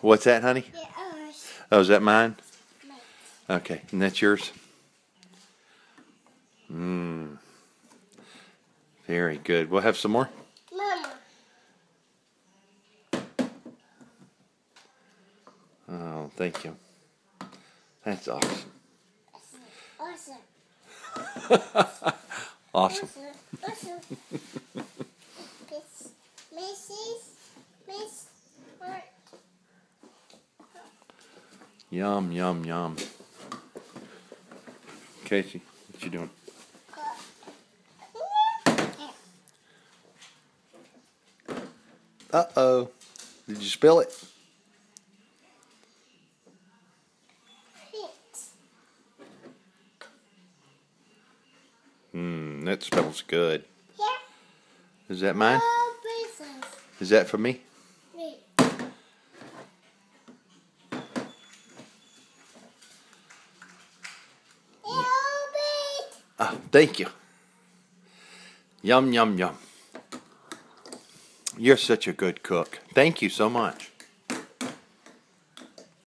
What's that, honey? Yours. Oh, is that mine? Mine. Okay, and that's yours? Mmm. Very good. We'll have some more? Mama. Oh, thank you. That's awesome. Awesome. Awesome. Awesome. Miss Heart. Yum, yum, yum. Casey, what you doing? Uh-oh. Did you spill it? That smells good. Yeah. Is that mine? Oh, princess. Is that for me? Me. Oh, thank you. Yum, yum, yum. You're such a good cook. Thank you so much.